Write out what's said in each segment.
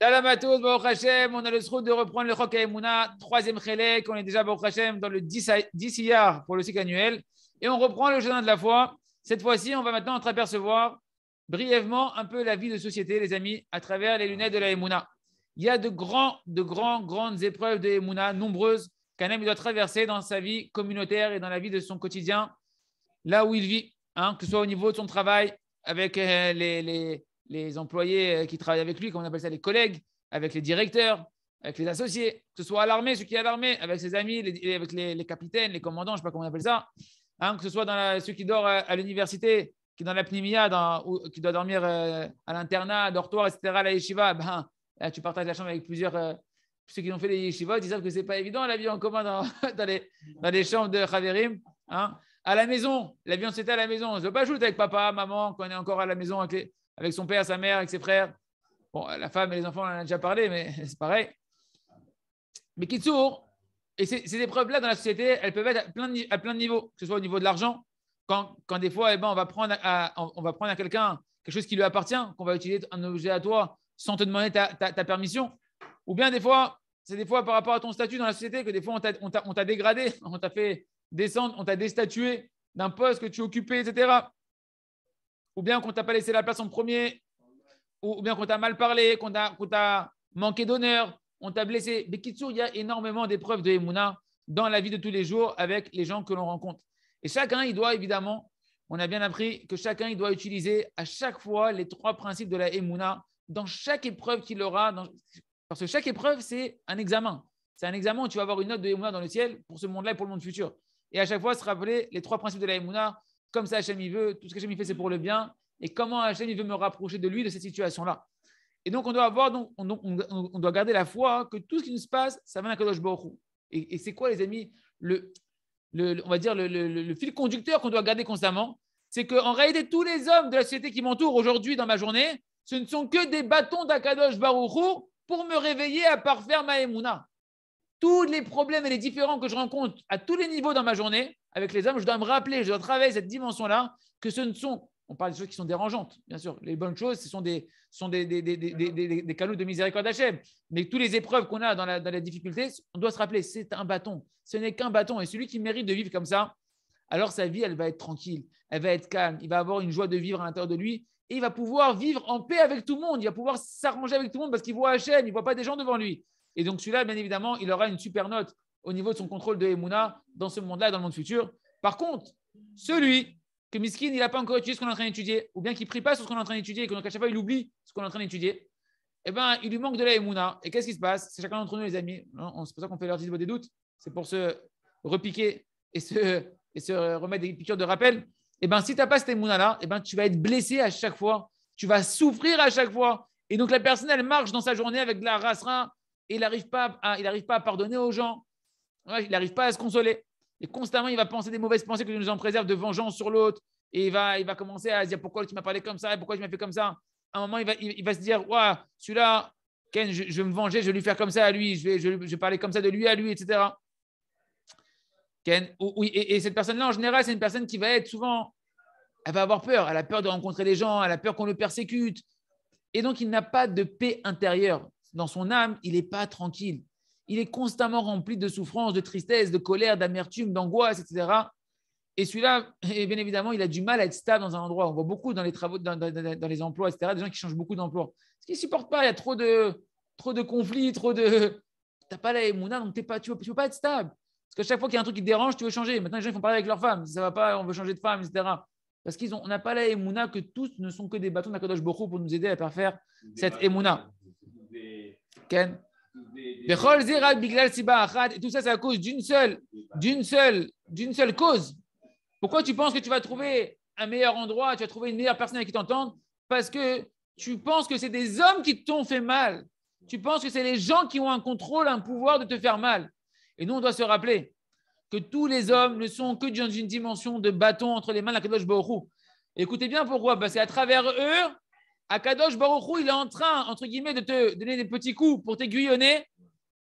Shalom à tous, Baruch Hashem. On a le droit de reprendre le Chok HaEmuna, troisième Chelek. On est déjà, Baruch Hashem, dans le 10 Iyar pour le cycle annuel. Et on reprend le Jardin de la foi. Cette fois-ci, on va maintenant entreapercevoir brièvement un peu la vie de société, les amis, à travers les lunettes de la Emouna. Il y a de grandes épreuves de Emouna, nombreuses, qu'un homme doit traverser dans sa vie communautaire et dans la vie de son quotidien, là où il vit, que ce soit au niveau de son travail, avec les employés qui travaillent avec lui, comme on appelle ça, les collègues, avec les directeurs, avec les associés, que ce soit à l'armée, ceux qui sont à l'armée, avec ses amis, avec les capitaines, les commandants, je ne sais pas comment on appelle ça, que ce soit ceux qui dorment à l'université, qui sont dans la pnimia, qui doivent dormir à l'internat, à dortoir, etc., à la yeshiva, là, tu partages la chambre avec plusieurs. Ceux qui ont fait les yeshivot, ils savent que ce n'est pas évident la vie en commun dans les chambres de Chaverim. À la maison, la vie en société à la maison, on ne veut pas jouer avec papa, maman, quand on est encore à la maison avec son père, sa mère, avec ses frères. Bon, la femme et les enfants, on en a déjà parlé, mais c'est pareil. Mais Kitsour, et ces épreuves-là dans la société, elles peuvent être à plein de niveaux, que ce soit au niveau de l'argent, quand des fois, on va prendre à quelqu'un quelque chose qui lui appartient, qu'on va utiliser un objet à toi sans te demander ta permission. Ou bien c'est des fois par rapport à ton statut dans la société que des fois on t'a dégradé, on t'a fait descendre, on t'a déstatué d'un poste que tu occupais, etc. Ou bien qu'on t'a pas laissé la place en premier, ou bien qu'on t'a mal parlé, qu'on t'a manqué d'honneur, on t'a blessé. Mais Kitsour, il y a énormément d'épreuves de Emouna dans la vie de tous les jours avec les gens que l'on rencontre. Et chacun, il doit évidemment, on a bien appris que chacun, il doit utiliser à chaque fois les 3 principes de la Emouna dans chaque épreuve qu'il aura. Parce que chaque épreuve, c'est un examen. C'est un examen où tu vas avoir une note de Emouna dans le ciel pour ce monde-là et pour le monde futur. Et à chaque fois, se rappeler les 3 principes de la Emouna, comme ça Hachem il veut, tout ce que Hachem il fait, c'est pour le bien. Et comment Hachem il veut me rapprocher de lui, de cette situation-là. Et donc, on doit garder la foi que tout ce qui nous se passe, ça vient d'Akadosh Baruch Hu. Et c'est quoi, les amis, on va dire le fil conducteur qu'on doit garder constamment, c'est qu'en réalité, tous les hommes de la société qui m'entourent aujourd'hui dans ma journée, ce ne sont que des bâtons d'Akadosh Baruch Hu pour me réveiller à parfaire ma Emouna. Tous les problèmes et les différends que je rencontre à tous les niveaux dans ma journée avec les hommes, je dois me rappeler, je dois travailler cette dimension-là, que ce ne sont, on parle des choses qui sont dérangeantes, bien sûr. Les bonnes choses, ce sont des canaux de miséricorde d'Hachem. Mais toutes les épreuves qu'on a dans la difficulté, on doit se rappeler, c'est un bâton. Ce n'est qu'un bâton. Et celui qui mérite de vivre comme ça, alors sa vie, elle va être tranquille, elle va être calme, il va avoir une joie de vivre à l'intérieur de lui et il va pouvoir vivre en paix avec tout le monde. Il va pouvoir s'arranger avec tout le monde parce qu'il voit Hachem, il ne voit pas des gens devant lui. Et donc celui-là, bien évidemment, il aura une super note au niveau de son contrôle de Emouna dans ce monde-là et dans le monde futur. Par contre, celui que Miskin, il n'a pas encore étudié ce qu'on est en train d'étudier, ou bien qu'il ne prie pas sur ce qu'on est en train d'étudier, et que donc à chaque fois, il oublie ce qu'on est en train d'étudier, eh ben, il lui manque de la Emouna. Et qu'est-ce qui se passe? C'est chacun d'entre nous, les amis. C'est pour ça qu'on fait l'artiste des doutes. C'est pour se repiquer et se remettre des piqûres de rappel. Eh ben, si tu n'as pas cette Emouna-là, eh ben, tu vas être blessé à chaque fois. Tu vas souffrir à chaque fois. Et donc, la personne, elle marche dans sa journée avec de la rasera et il n'arrive pas à pardonner aux gens. Il n'arrive pas à se consoler. Et constamment, il va penser des mauvaises pensées que nous en préserve de vengeance sur l'autre. Et il va commencer à se dire pourquoi tu m'as parlé comme ça et pourquoi tu m'as fait comme ça. À un moment, il va se dire ouais, celui-là, Ken, je vais me venger, je vais lui faire comme ça à lui, je vais parler comme ça de lui à lui, etc. Ken, oui, et cette personne-là, en général, c'est une personne qui va être souvent, elle va avoir peur. Elle a peur de rencontrer les gens, elle a peur qu'on le persécute. Et donc, il n'a pas de paix intérieure. Dans son âme, il n'est pas tranquille. Il est constamment rempli de souffrance, de tristesse, de colère, d'amertume, d'angoisse, etc. Et celui-là, bien évidemment, il a du mal à être stable dans un endroit. On voit beaucoup dans les travaux, dans les emplois, etc., des gens qui changent beaucoup d'emploi. Parce qu'ils ne supportent pas, il y a trop de conflits, tu n'as pas la Emouna, donc tu ne peux pas être stable. Parce qu'à chaque fois qu'il y a un truc qui te dérange, tu veux changer. Maintenant, les gens ils font parler avec leur femme. Si ça ne va pas, on veut changer de femme, etc. Parce qu'on n'a pas la Emouna que tous ne sont que des bâtons d'Akadosh Baruch Hu pour nous aider à parfaire cette Emouna. Ken? Et tout ça, c'est à cause d'une seule cause. Pourquoi tu penses que tu vas trouver un meilleur endroit, tu vas trouver une meilleure personne avec qui t'entendre? Parce que tu penses que c'est des hommes qui t'ont fait mal. Tu penses que c'est les gens qui ont un contrôle, un pouvoir de te faire mal. Et nous, on doit se rappeler que tous les hommes ne sont que dans une dimension de bâton entre les mains d'Akadosh Baruch Hu. Écoutez bien pourquoi. Parce qu'à travers eux, Akadosh Baruch Hu, il est en train, entre guillemets, de te donner des petits coups pour t'aiguillonner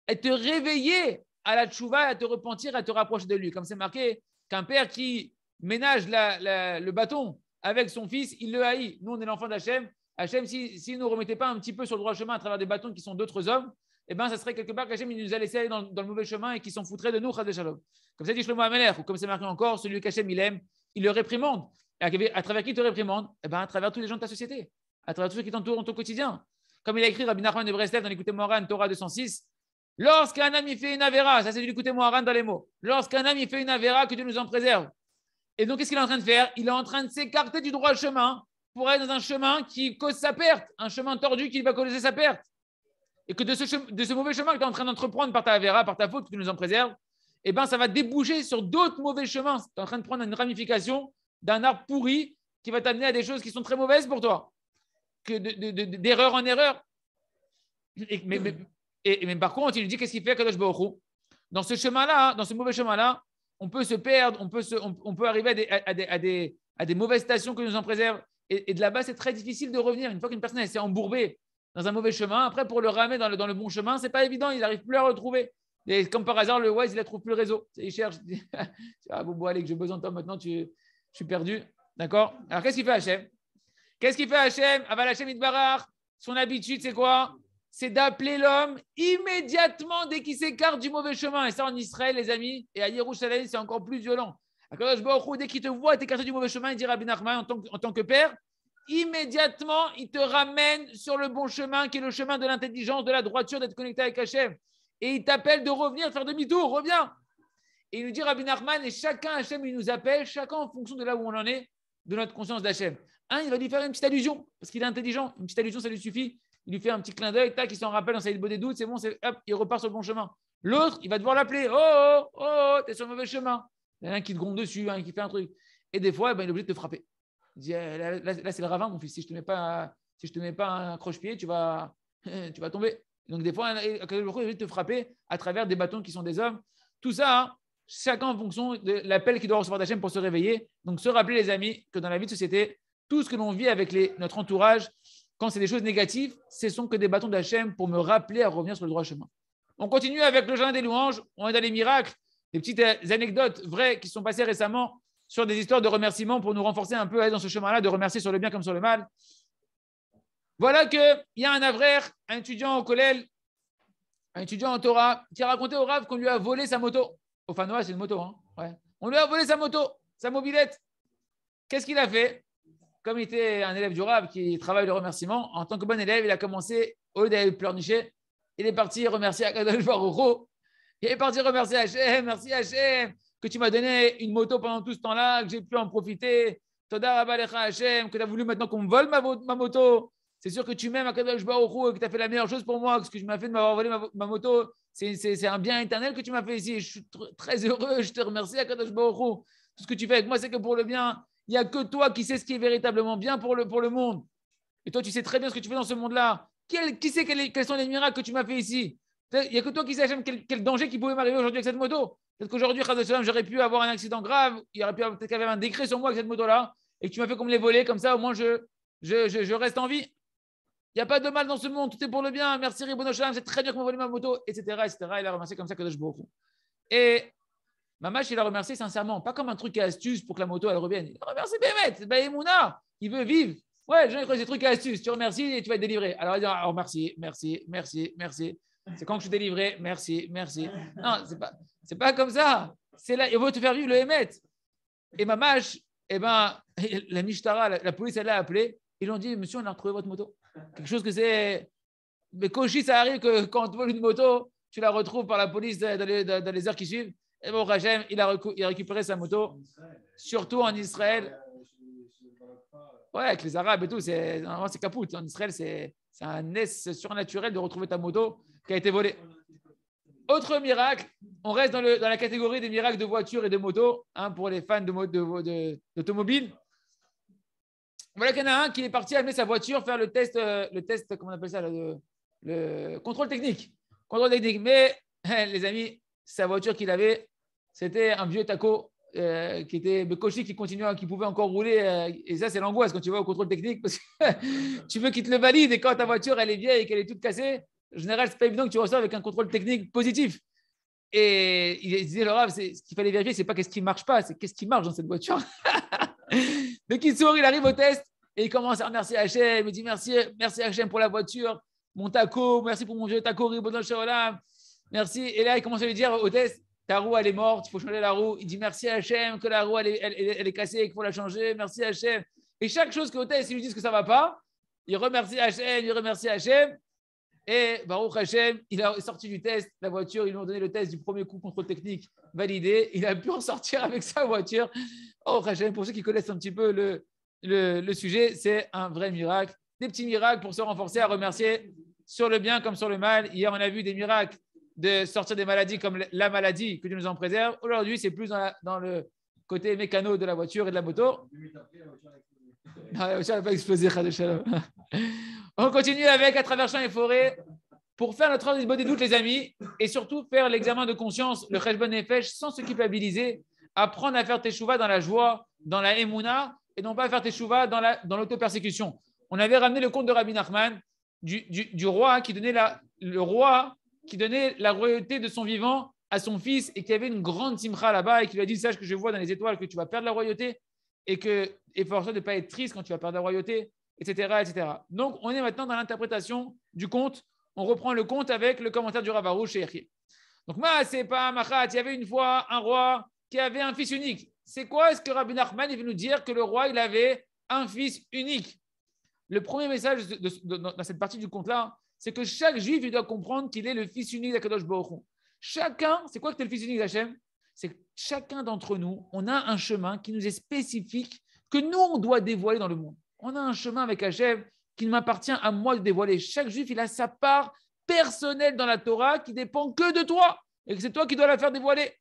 et te réveiller à la tchouva, à te repentir, à te rapprocher de lui. Comme c'est marqué qu'un père qui ménage le bâton avec son fils, il le haït. Nous, on est l'enfant d'Hachem. Hachem, s'il ne nous remettait pas un petit peu sur le droit chemin à travers des bâtons qui sont d'autres hommes, eh ben, ça serait quelque part qu'Hachem il nous a laissé aller dans le mauvais chemin et qu'il s'en foutrait de nous, Chas Shalom. Comme ça dit Shlomo Ameler, ou comme c'est marqué encore, celui qu'Hachem il aime, il le réprimande. Et à travers qui il te réprimande? Eh ben, à travers tous les gens de ta société, à travers tous ceux qui t'entourent dans ton quotidien. Comme il a écrit Rabbi Nachman de Breslev dans l'Écoutez Moharan, Torah 206, lorsqu'un homme il fait une avéra, ça c'est du l'Écoutez Moharan dans les mots, lorsqu'un homme il fait une avéra, que Dieu nous en préserve. Et donc, qu'est-ce qu'il est en train de faire? Il est en train de s'écarter du droit chemin pour aller dans un chemin qui cause sa perte, un chemin tordu qui va causer sa perte. Et que de ce mauvais chemin que tu es en train d'entreprendre par ta avéra, par ta faute, que tu nous en préserves, eh ben, ça va déboucher sur d'autres mauvais chemins. Tu es en train de prendre une ramification d'un arbre pourri qui va t'amener à des choses qui sont très mauvaises pour toi, d'erreur en erreur. Mais par contre, il nous dit qu'est-ce qu'il fait, Kadosh Baruch Hu? Dans ce chemin-là, dans ce mauvais chemin-là, on peut se perdre, on peut arriver à des mauvaises stations que nous en préservent. Et de là-bas, c'est très difficile de revenir. Une fois qu'une personne s'est embourbée dans un mauvais chemin, après, pour le ramener dans le bon chemin, ce n'est pas évident. Il n'arrive plus à le retrouver. Et comme par hasard, le Wise, il ne trouve plus le réseau. Il cherche. Ah, bon, allez, que j'ai besoin de toi maintenant, je suis perdu. D'accord? Alors, qu'est-ce qu'il fait Hachem? Qu'est-ce qu'il fait Hachem? Aval Hachem Itbarach, son habitude, c'est quoi? C'est d'appeler l'homme immédiatement dès qu'il s'écarte du mauvais chemin. Et ça, en Israël, les amis, et à Yerushalayim, c'est encore plus violent. Akadosh Baruch Hu, dès qu'il te voit t'écarter du mauvais chemin, il dit Rabbi Nachman, en tant que père, immédiatement, il te ramène sur le bon chemin, qui est le chemin de l'intelligence, de la droiture, d'être connecté avec Hachem. Et il t'appelle de revenir, de faire demi-tour, reviens. Et il nous dit Rabbi Nachman, et chacun, Hachem, il nous appelle, chacun en fonction de là où on en est, de notre conscience d'Hachem. Il va lui faire une petite allusion, parce qu'il est intelligent. Une petite allusion, ça lui suffit. Il lui fait un petit clin d'œil, tac, il s'en rappelle dans sa beau des doutes, c'est bon, hop, il repart sur le bon chemin. L'autre, il va devoir l'appeler. Oh, t'es sur le mauvais chemin. Il y en a un qui te gronde dessus, qui fait un truc. Et des fois, il est obligé de te frapper. Il dit, là, c'est le ravin, mon fils. Si je te mets pas un croche-pied, tu vas tomber. Donc, des fois, il est obligé de te frapper à travers des bâtons qui sont des hommes. Tout ça, chacun en fonction de l'appel qu'il doit recevoir d'Hachem pour se réveiller. Donc, se rappeler, les amis, que dans la vie de société, tout ce que l'on vit avec notre entourage, quand c'est des choses négatives, ce sont que des bâtons d'Hachem pour me rappeler à revenir sur le droit chemin. On continue avec le jardin des louanges. On est dans les miracles, des petites anecdotes vraies qui sont passées récemment sur des histoires de remerciements pour nous renforcer un peu à aller dans ce chemin-là, de remercier sur le bien comme sur le mal. Voilà qu'il y a un avraire, un étudiant au collège, un étudiant en Torah, qui a raconté au Rav qu'on lui a volé sa moto. Au Fanois, c'est une moto. Ouais. On lui a volé sa moto, sa mobilette. Qu'est-ce qu'il a fait? Comme il était un élève du Rav qui travaille le remerciement, en tant que bon élève, il a commencé, au lieu d'aller pleurnicher, il est parti remercier Akadosh Baruch Hu. Il est parti remercier Hachem, merci Hachem, que tu m'as donné une moto pendant tout ce temps-là, que j'ai pu en profiter. Toda Rabba Lecha Hachem, que tu as voulu maintenant qu'on me vole ma moto. C'est sûr que tu m'aimes Akadosh Baruch Hu et que tu as fait la meilleure chose pour moi, que ce que tu m'as fait de m'avoir volé ma moto, c'est un bien éternel que tu m'as fait ici. Je suis très heureux, je te remercie Akadosh Baruch Hu. Tout ce que tu fais avec moi, c'est que pour le bien. Il n'y a que toi qui sais ce qui est véritablement bien pour le monde. Et toi, tu sais très bien ce que tu fais dans ce monde-là. Qui sait quels sont les miracles que tu m'as fait ici? Il n'y a que toi qui sais, Hachem, quel danger qui pouvait m'arriver aujourd'hui avec cette moto. Peut-être qu'aujourd'hui, j'aurais pu avoir un accident grave. Il y aurait peut-être qu'il y avait un décret sur moi avec cette moto-là. Et que tu m'as fait comme les voler. Comme ça, au moins, je reste en vie. Il n'y a pas de mal dans ce monde. Tout est pour le bien. Merci, Ribono Shalom. C'est très bien qu'on m'a volé ma moto, etc., etc. Il a remercié comme ça Kadosh Baruch Hu. Et Mamash, il a remercié sincèrement, pas comme un truc à astuce pour que la moto elle revienne. Il a remercié Bémet, Baïmouna, il veut vivre. Ouais, les gens ils croient que c'est des trucs à astuce. Tu remercies et tu vas être délivré. Alors il dit merci, merci, merci, merci. C'est quand que je suis délivré, merci, merci. Non, c'est pas comme ça. C'est là, il veut te faire vivre le Hémet. Et Mamash, la Mishtara, la police, elle l'a appelé. Ils lui ont dit, monsieur, on a retrouvé votre moto. Quelque chose que c'est. Mais Koshi, ça arrive que quand on te vole une moto, tu la retrouves par la police dans les heures qui suivent. Et bon, Hachem, il a récupéré sa moto, surtout en Israël. Ouais, avec les Arabes et tout, normalement c'est capoute. En Israël, c'est un S surnaturel de retrouver ta moto qui a été volée. Autre miracle, on reste dans la catégorie des miracles de voitures et de motos, pour les fans d'automobile. Voilà qu'il y en a un qui est parti amener sa voiture faire le test, comment on appelle ça, le contrôle technique. Mais, les amis, sa voiture qu'il avait, c'était un vieux taco qui était Bekoshi qui continuait, qui pouvait encore rouler. Et ça, c'est l'angoisse quand tu vas au contrôle technique parce que tu veux qu'il te le valide et quand ta voiture elle est vieille et qu'elle est toute cassée, en général, c'est pas évident que tu ressors avec un contrôle technique positif. Et il disait, le Rav, ce qu'il fallait vérifier, c'est pas qu'est-ce qui marche pas, c'est qu'est-ce qui marche dans cette voiture. Donc il sort, il arrive au test Et il commence à remercier Hachem. Il dit merci, merci Hachem pour la voiture, mon taco, merci pour mon vieux taco, Ribono Shel Olam. Merci. Et là, il commence à lui dire au test, ta roue, elle est morte, il faut changer la roue. Il dit merci Hachem que la roue, elle est cassée, qu'il faut la changer. Merci Hachem. Et chaque chose qu'au test, ils lui disent que ça ne va pas, il remercie Hachem, il remercie Hachem. Et Baruch Hachem, il a sorti du test la voiture, ils lui ont donné le test du premier coup contrôle technique validé. Il a pu en sortir avec sa voiture. Oh Hachem, pour ceux qui connaissent un petit peu le sujet, c'est un vrai miracle. Des petits miracles pour se renforcer à remercier sur le bien comme sur le mal. Hier, on a vu des miracles de sortir des maladies comme la maladie, que Dieu nous en préserve. Aujourd'hui, c'est plus dans le côté mécano de la voiture et de la moto. Non, la voiture n'a pas explosé. On continue avec à travers champs et forêts pour faire notre ordre des doutes, les amis, et surtout faire l'examen de conscience, le cheshbon nefesh, sans se culpabiliser, apprendre à faire teshuva dans la joie, dans la émouna, et non pas faire teshuva dans l'auto-persécution. On avait ramené le conte de Rabbi Nachman, du roi qui donnait la royauté de son vivant à son fils et qui avait une grande simcha là-bas et qui lui a dit sache que je vois dans les étoiles que tu vas perdre la royauté et efforce-toi de ne pas être triste quand tu vas perdre la royauté, etc., etc. Donc, on est maintenant dans l'interprétation du conte. On reprend le conte avec le commentaire du Rav Arush et Echie. Donc, c'est pas Machat. Il y avait une fois un roi qui avait un fils unique. C'est quoi est-ce que Rabbi Nachman veut nous dire que le roi il avait un fils unique? Le premier message dans cette partie du conte-là, c'est que chaque juif il doit comprendre qu'il est le fils unique d'Akadosh Baruch Hu. Chacun, c'est quoi que tu es le fils unique d'Hachem? C'est que chacun d'entre nous, on a un chemin qui nous est spécifique, que nous, on doit dévoiler dans le monde. On a un chemin avec Hachem qui ne m'appartient à moi de dévoiler. Chaque juif, il a sa part personnelle dans la Torah qui dépend que de toi. Et que c'est toi qui dois la faire dévoiler.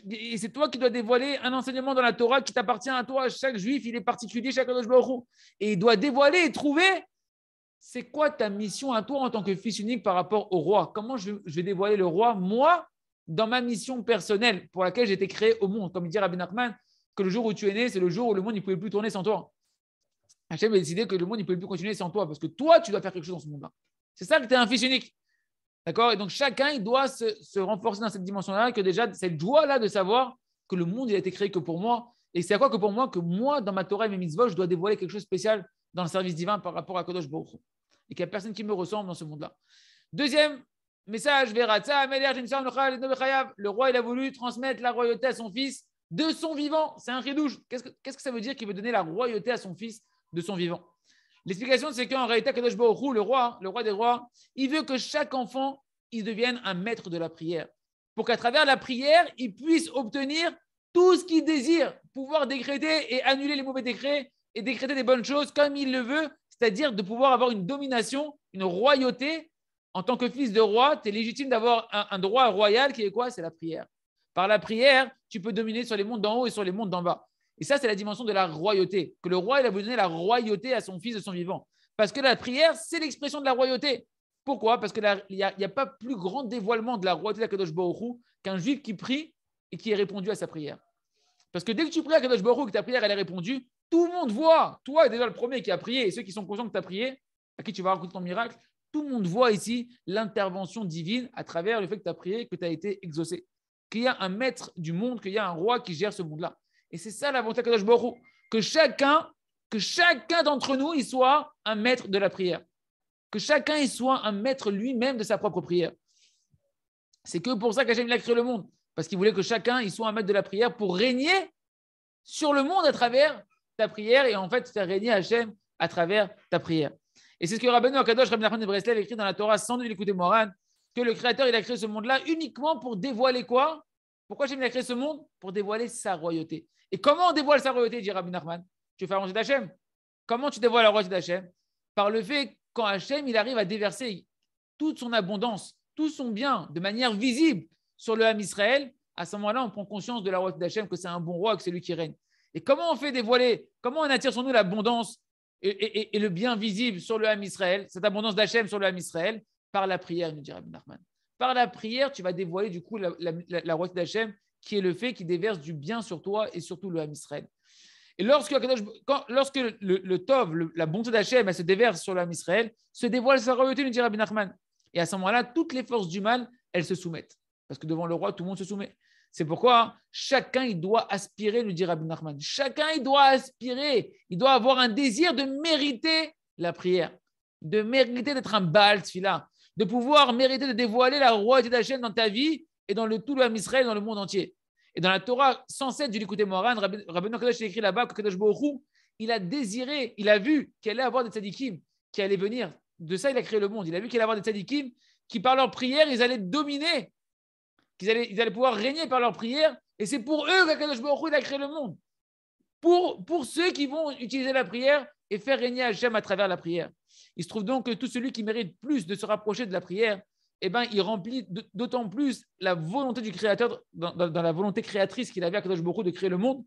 Et c'est toi qui dois dévoiler un enseignement dans la Torah qui t'appartient à toi. Chaque juif, il est particulier, chaque Kadosh Baruch Hu. Et il doit dévoiler et trouver c'est quoi ta mission à toi en tant que fils unique par rapport au roi. Comment je vais dévoiler le roi, moi, dans ma mission personnelle pour laquelle j'ai été créé au monde. Comme dit Rabbi Nachman, que le jour où tu es né, c'est le jour où le monde ne pouvait plus tourner sans toi. Hachem a décidé que le monde ne pouvait plus continuer sans toi parce que toi, tu dois faire quelque chose dans ce monde-là. C'est ça que tu es un fils unique. D'accord? Et donc, chacun, il doit se renforcer dans cette dimension-là, que déjà, cette joie-là de savoir que le monde, il a été créé que pour moi. Et c'est à quoi que pour moi, dans ma Torah et mes mitzvot, je dois dévoiler quelque chose de spécial dans le service divin par rapport à Kadosh Baruch Hu. Et qu'il n'y a personne qui me ressemble dans ce monde-là. Deuxième message, le roi, il a voulu transmettre la royauté à son fils de son vivant. C'est un ridouche. Qu'est-ce que ça veut dire qu'il veut donner la royauté à son fils de son vivant? L'explication, c'est qu'en réalité, Kadosh Baruch Hu, le roi des rois, il veut que chaque enfant, il devienne un maître de la prière. Pour qu'à travers la prière, il puisse obtenir tout ce qu'il désire, pouvoir décréter et annuler les mauvais décrets et décréter des bonnes choses comme il le veut, c'est-à-dire de pouvoir avoir une domination, une royauté. En tant que fils de roi, tu es légitime d'avoir un droit royal qui est quoi? C'est la prière. Par la prière, tu peux dominer sur les mondes d'en haut et sur les mondes d'en bas. Et ça, c'est la dimension de la royauté. Que le roi, il a voulu donner la royauté à son fils de son vivant. Parce que la prière, c'est l'expression de la royauté. Pourquoi? Parce qu'il n'y a pas plus grand dévoilement de la royauté d'Akadosh Baruch Hu qu'un juif qui prie et qui est répondu à sa prière. Parce que dès que tu pries à Akadosh Baruch Hu, que ta prière elle est répondue, tout le monde voit. Toi, déjà le premier qui a prié, et ceux qui sont conscients que tu as prié, à qui tu vas raconter ton miracle, tout le monde voit ici l'intervention divine à travers le fait que tu as prié, que tu as été exaucé. Qu'il y a un maître du monde, qu'il y a un roi qui gère ce monde-là. Et c'est ça la volonté d'Akadosh Baruch Hu, que chacun d'entre nous, il soit un maître de la prière. Que chacun il soit un maître lui-même de sa propre prière. C'est que pour ça qu'Hachem a créé le monde. Parce qu'il voulait que chacun il soit un maître de la prière pour régner sur le monde à travers ta prière et en fait faire régner Hachem à travers ta prière. Et c'est ce que Rabbeinu Akadosh, Rabbi Nachman de Breslev écrit dans la Torah sans nul écouter Moran, que le Créateur il a créé ce monde-là uniquement pour dévoiler quoi? Pourquoi Hachem a créé ce monde? Pour dévoiler sa royauté. Et comment on dévoile sa royauté, dit Rabbi Nachman? Tu fais la royauté d'Hachem. Comment tu dévoiles la royauté d'Hachem? Par le fait quand Hachem il arrive à déverser toute son abondance, tout son bien de manière visible sur le Ham Israël, à ce moment-là, on prend conscience de la royauté d'Hachem, que c'est un bon roi, que c'est lui qui règne. Et comment on fait dévoiler, comment on attire sur nous l'abondance et le bien visible sur le Ham Israël, cette abondance d'Hachem sur le Ham Israël? Par la prière, nous dit Rabbi Nachman. Par la prière, tu vas dévoiler du coup la royauté d'Hachem, qui est le fait qui déverse du bien sur toi et surtout le Ham Israël. Et lorsque le Tov, la bonté d'Hachem, elle se déverse sur l'âme Israël, se dévoile sa royauté, nous dit Rabbi Nachman. Et à ce moment-là, toutes les forces du mal, elles se soumettent. Parce que devant le roi, tout le monde se soumet. C'est pourquoi chacun, il doit aspirer, nous dit Rabbi Nachman. Chacun, il doit aspirer. Il doit avoir un désir de mériter la prière, de mériter d'être un Baal Tfila, de pouvoir mériter de dévoiler la royauté d'Hachem dans ta vie et dans tout le Israël, dans le monde entier. Et dans la Torah 107 du Likutei Moharan, Rabbi Nachman écrit là-bas que Kadosh Baruch Hu, il a désiré, il a vu qu'il allait avoir des tzadikim qui allaient venir. De ça, il a créé le monde. Il a vu qu'il allait avoir des tzadikim qui, par leur prière, ils allaient dominer, ils allaient pouvoir régner par leur prière. Et c'est pour eux qu'Akadosh Baruch Hu, il a créé le monde. Pour ceux qui vont utiliser la prière et faire régner Hachem à travers la prière. Il se trouve donc que tout celui qui mérite plus de se rapprocher de la prière, eh ben, il remplit d'autant plus la volonté du Créateur, dans la volonté créatrice qu'il avait à Kadosh Baruch Hu de créer le monde.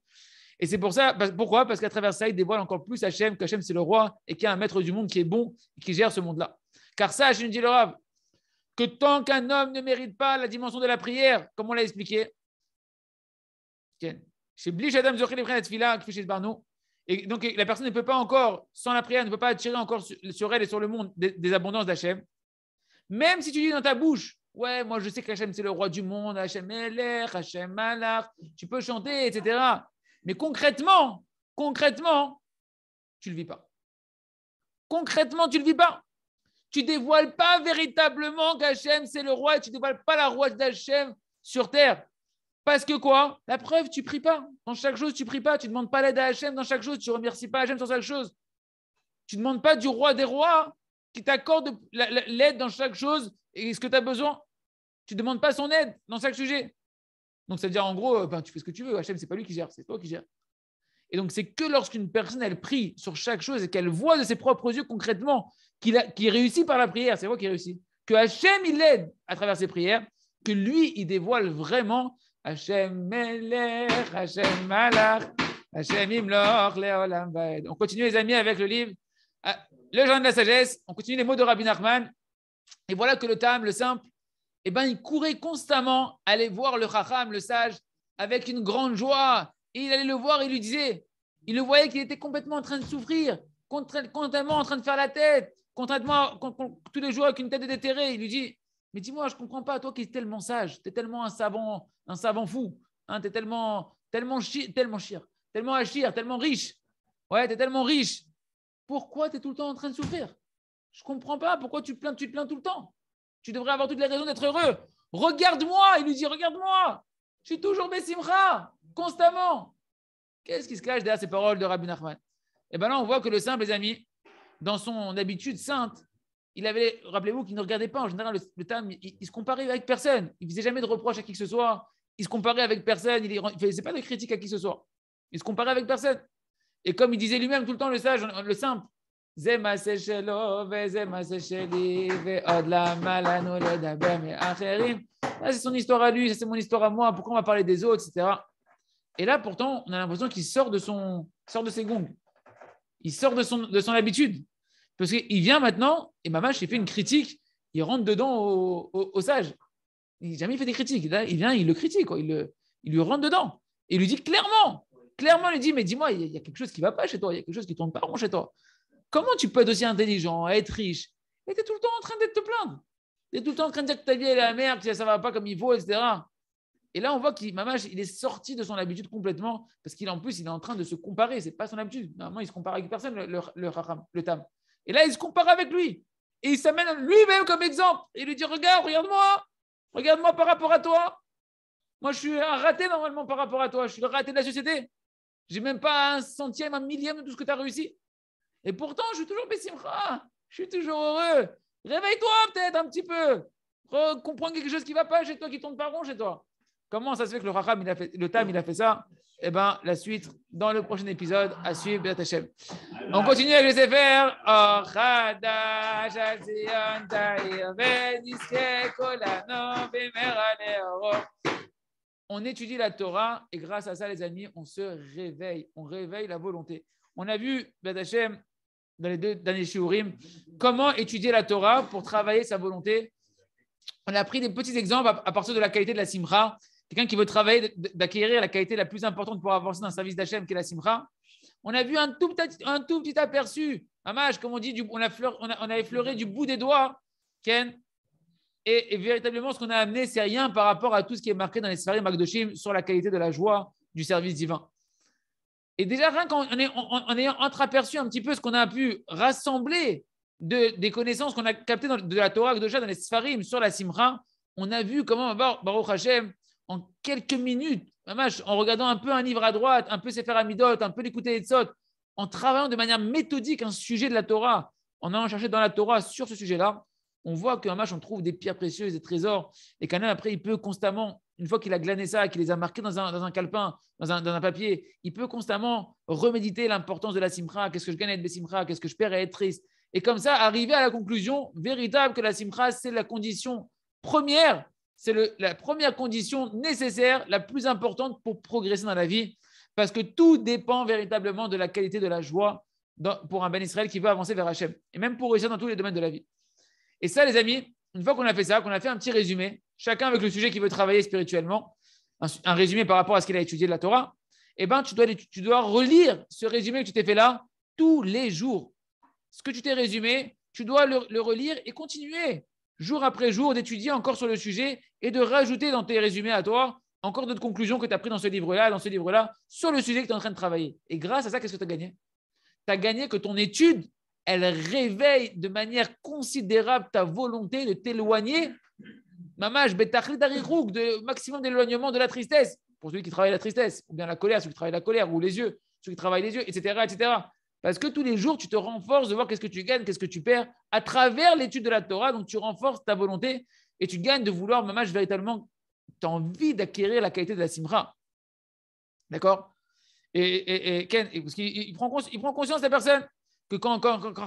Et c'est pour ça, pourquoi ? Parce qu'à travers ça, il dévoile encore plus Hachem, qu'Hachem c'est le roi et qu'il y a un maître du monde qui est bon et qui gère ce monde-là. Car ça, Hachem dit le Rav, que tant qu'un homme ne mérite pas la dimension de la prière, comme on l'a expliqué, chez Blish Adam Zochel et Prenat Fila, qui fait chez Barno, et donc la personne ne peut pas encore, sans la prière, ne peut pas attirer encore sur elle et sur le monde des abondances d'Hachem. Même si tu dis dans ta bouche, ouais, moi je sais qu'Hachem c'est le roi du monde, Hachem Elech, Hachem Malach, tu peux chanter, etc. Mais concrètement, tu ne le vis pas. Concrètement, tu ne le vis pas. Tu ne dévoiles pas véritablement qu'Hachem c'est le roi et tu ne dévoiles pas la royauté d'Hachem sur terre. Parce que quoi ? La preuve, tu ne pries pas. Dans chaque chose, tu ne pries pas. Tu ne demandes pas l'aide à Hachem dans chaque chose. Tu ne remercies pas Hachem sur chaque chose. Tu ne demandes pas du roi des rois qui t'accorde l'aide dans chaque chose et ce que tu as besoin. Tu ne demandes pas son aide dans chaque sujet. Donc, ça veut dire en gros, tu fais ce que tu veux. Hachem, ce n'est pas lui qui gère, c'est toi qui gères. Et donc, c'est que lorsqu'une personne, elle prie sur chaque chose et qu'elle voit de ses propres yeux concrètement qu'il réussit par la prière, c'est moi qui réussit, que Hachem, il l'aide à travers ses prières, que lui, il dévoile vraiment Hachem Melech, Hachem Malach, Hachem Imloch, Leolam Vaed. On continue, les amis, avec le livre Le Jardin de la Sagesse. On continue les mots de Rabbi Nachman. Et voilà que le Tam, le simple, eh ben, il courait constamment aller voir le Chacham, le sage, avec une grande joie. Et il allait le voir et il lui disait, il le voyait qu'il était complètement en train de souffrir, complètement en train de faire la tête, tous les jours avec une tête déterrée. Il lui dit, mais dis-moi, je ne comprends pas, toi qui es tellement sage, tu es tellement un savant fou, hein, tu es tellement achir, tellement riche. Ouais, tu es tellement riche. Pourquoi tu es tout le temps en train de souffrir ? Je ne comprends pas, pourquoi tu te plains tout le temps ? Tu devrais avoir toutes les raisons d'être heureux. Regarde-moi, il lui dit, regarde-moi. Je suis toujours Bessimcha, constamment. Qu'est-ce qui se cache derrière ces paroles de Rabbi Nachman ? Et bien là, on voit que le simple, les amis, dans son habitude sainte, rappelez-vous qu'il ne regardait pas, en général, le Tam, il se comparait avec personne. Il ne faisait jamais de reproches à qui que ce soit. Il se comparait avec personne. Il ne faisait pas de critique à qui que ce soit. Il se comparait avec personne. Et comme il disait lui-même tout le temps, le sage, le simple, là, c'est son histoire à lui, ça c'est mon histoire à moi, pourquoi on va parler des autres, etc. Et là, pourtant, on a l'impression qu'il sort de ses gongs. Il sort de son habitude. Parce qu'il vient maintenant, et Mamash, il fait une critique, il rentre dedans au sage. Il n'a jamais fait des critiques. Là, il vient, il le critique, quoi. Il lui rentre dedans. Et il lui dit clairement, il lui dit, mais dis-moi, il y a quelque chose qui ne va pas chez toi, il y a quelque chose qui ne tourne pas rond chez toi. Comment tu peux être aussi intelligent, être riche, et tu es tout le temps en train de te plaindre. Tu es tout le temps en train de dire que ta vie est la merde, que ça ne va pas comme il faut, etc. Et là, on voit Mamash, il est sorti de son habitude complètement, parce qu'en plus, il est en train de se comparer. Ce n'est pas son habitude. Normalement, il se compare avec personne, le Tam. Et là, il se compare avec lui. Et il s'amène lui-même comme exemple. Et il lui dit, regarde-moi par rapport à toi. Moi, je suis un raté normalement par rapport à toi. Je suis le raté de la société. Je n'ai même pas un centième, un millième de tout ce que tu as réussi. Et pourtant, je suis toujours Bessimcha. Je suis toujours heureux. Réveille-toi peut-être un petit peu. Comprends quelque chose qui ne va pas chez toi, qui ne tourne pas rond chez toi. Comment ça se fait que le Tam, il a fait ça ? Eh bien, la suite dans le prochain épisode à suivre, B'ezrat Hashem. On continue avec les Sefer. On étudie la Torah et grâce à ça, les amis, on se réveille. On réveille la volonté. On a vu, B'ezrat Hashem, dans les 2 derniers shiurim, comment étudier la Torah pour travailler sa volonté. On a pris des petits exemples à partir de la qualité de la simcha. Quelqu'un qui veut travailler d'acquérir la qualité la plus importante pour avancer dans le service d'Hachem, qui est la simcha. On a vu un tout petit aperçu. Mamash, comme on dit, on a effleuré du bout des doigts, Ken, Et véritablement, ce qu'on a amené, c'est rien par rapport à tout ce qui est marqué dans les Sfarim Magdoshim sur la qualité de la joie du service divin. Et déjà, rien qu'en ayant entreaperçu un petit peu ce qu'on a pu rassembler des connaissances qu'on a captées de la Torah Kedosha dans les Sfarim sur la Simcha, on a vu comment Baruch Hashem, en quelques minutes, en regardant un peu un livre à droite, un peu Sefer Amidot, un peu l'écouter les Tzot, en travaillant de manière méthodique un sujet de la Torah, en allant chercher dans la Torah sur ce sujet-là, on voit qu'un match, on trouve des pierres précieuses, des trésors, et qu'un homme, après, il peut constamment, une fois qu'il a glané ça, qu'il les a marqués dans un calepin, dans un papier, il peut constamment reméditer l'importance de la simcha, qu'est-ce que je gagne à être simcha, qu'est-ce que je perds à être triste. Et comme ça, arriver à la conclusion véritable que la simcha, c'est la condition première, c'est la première condition nécessaire, la plus importante pour progresser dans la vie, parce que tout dépend véritablement de la qualité de la joie pour un Ben Israël qui veut avancer vers Hachem, et même pour réussir dans tous les domaines de la vie. Et ça, les amis, une fois qu'on a fait ça, qu'on a fait un petit résumé, chacun avec le sujet qu'il veut travailler spirituellement, un résumé par rapport à ce qu'il a étudié de la Torah, eh ben, tu dois relire ce résumé que tu t'es fait là tous les jours. Ce que tu t'es résumé, tu dois le relire et continuer jour après jour d'étudier encore sur le sujet et de rajouter dans tes résumés à toi encore d'autres conclusions que tu as prises dans ce livre-là, sur le sujet que tu es en train de travailler. Et grâce à ça, qu'est-ce que tu as gagné? Tu as gagné que ton étude, elle réveille de manière considérable ta volonté de t'éloigner, mamash, de maximum d'éloignement de la tristesse, pour celui qui travaille la tristesse, ou bien la colère, celui qui travaille la colère, ou les yeux, celui qui travaille les yeux, etc., etc. Parce que tous les jours, tu te renforces de voir qu'est-ce que tu gagnes, qu'est-ce que tu perds à travers l'étude de la Torah. Donc, tu renforces ta volonté et tu gagnes de vouloir, mamash, véritablement, tu as envie d'acquérir la qualité de la simra. D'accord? Et Ken, parce qu'il prend conscience, la personne, que quand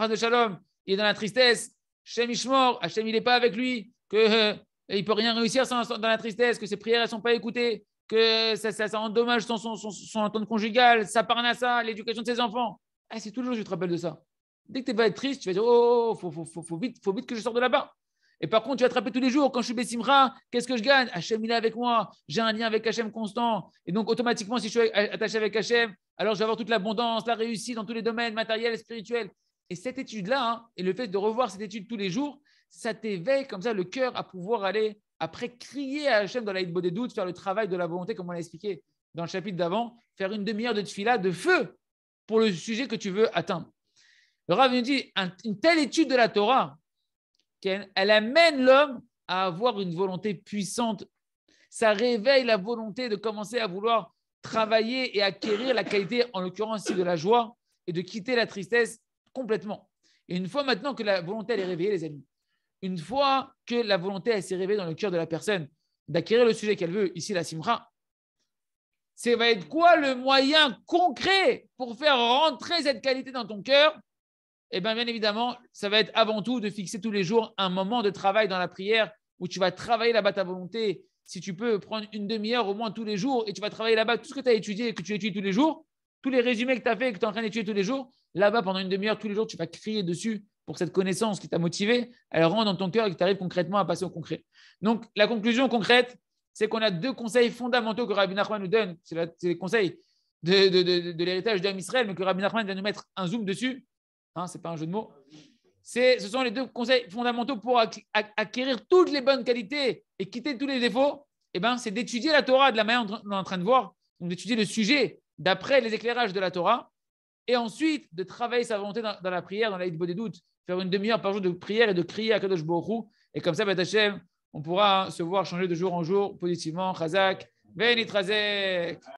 de Shalom, il est dans la tristesse, Hachem Ishmor, Hachem il n'est pas avec lui, qu'il ne peut rien réussir dans la tristesse, que ses prières ne sont pas écoutées, que ça endommage son entente conjugale, sa parnassa, l'éducation de ses enfants. Ah, c'est tous les jours que tu te rappelles de ça. Dès que tu vas être triste, tu vas dire oh, faut vite que je sorte de là-bas. Et par contre, tu vas te rappeler tous les jours, quand je suis Bessimra, qu'est-ce que je gagne? Hachem, il est avec moi, j'ai un lien avec Hachem constant. Et donc, automatiquement, si je suis attaché avec Hachem, alors je vais avoir toute l'abondance, la réussite dans tous les domaines matériels et spirituels. Et cette étude-là, et le fait de revoir cette étude tous les jours, ça t'éveille comme ça le cœur à pouvoir aller, après crier à Hachem dans la Hitbo des doutes, faire le travail de la volonté, comme on l'a expliqué dans le chapitre d'avant, faire une demi-heure de tefila de feu pour le sujet que tu veux atteindre. Le Rav nous dit, une telle étude de la Torah, elle amène l'homme à avoir une volonté puissante. Ça réveille la volonté de commencer à vouloir travailler et acquérir la qualité, en l'occurrence ici, de la joie et de quitter la tristesse complètement. Et une fois maintenant que la volonté elle est réveillée, les amis, une fois que la volonté elle s'est réveillée dans le cœur de la personne d'acquérir le sujet qu'elle veut, ici la simra, ça va être quoi le moyen concret pour faire rentrer cette qualité dans ton cœur? Eh bien évidemment, ça va être avant tout de fixer tous les jours un moment de travail dans la prière où tu vas travailler là-bas ta volonté. Si tu peux prendre une demi-heure au moins tous les jours et tu vas travailler là-bas tout ce que tu as étudié et que tu étudies tous les jours, tous les résumés que tu as fait et que tu es en train d'étudier tous les jours, là-bas pendant une demi-heure tous les jours, tu vas crier dessus pour cette connaissance qui t'a motivé, elle rentre dans ton cœur et que tu arrives concrètement à passer au concret. Donc la conclusion concrète, c'est qu'on a deux conseils fondamentaux que Rabbi Nachman nous donne. C'est les conseils de l'héritage d'Am Israël, mais que Rabbi Nachman va nous mettre un zoom dessus. Hein, ce n'est pas un jeu de mots. Ce sont les deux conseils fondamentaux pour acquérir toutes les bonnes qualités et quitter tous les défauts. Eh ben, c'est d'étudier la Torah de la manière dont on est en train de voir, donc d'étudier le sujet d'après les éclairages de la Torah, et ensuite de travailler sa volonté dans la prière, dans la Hitbo des doutes, faire une demi-heure par jour de prière et de crier à Kadosh Baruch Hu. Et comme ça, Hashem, on pourra se voir changer de jour en jour positivement. Chazak, Benit Razek.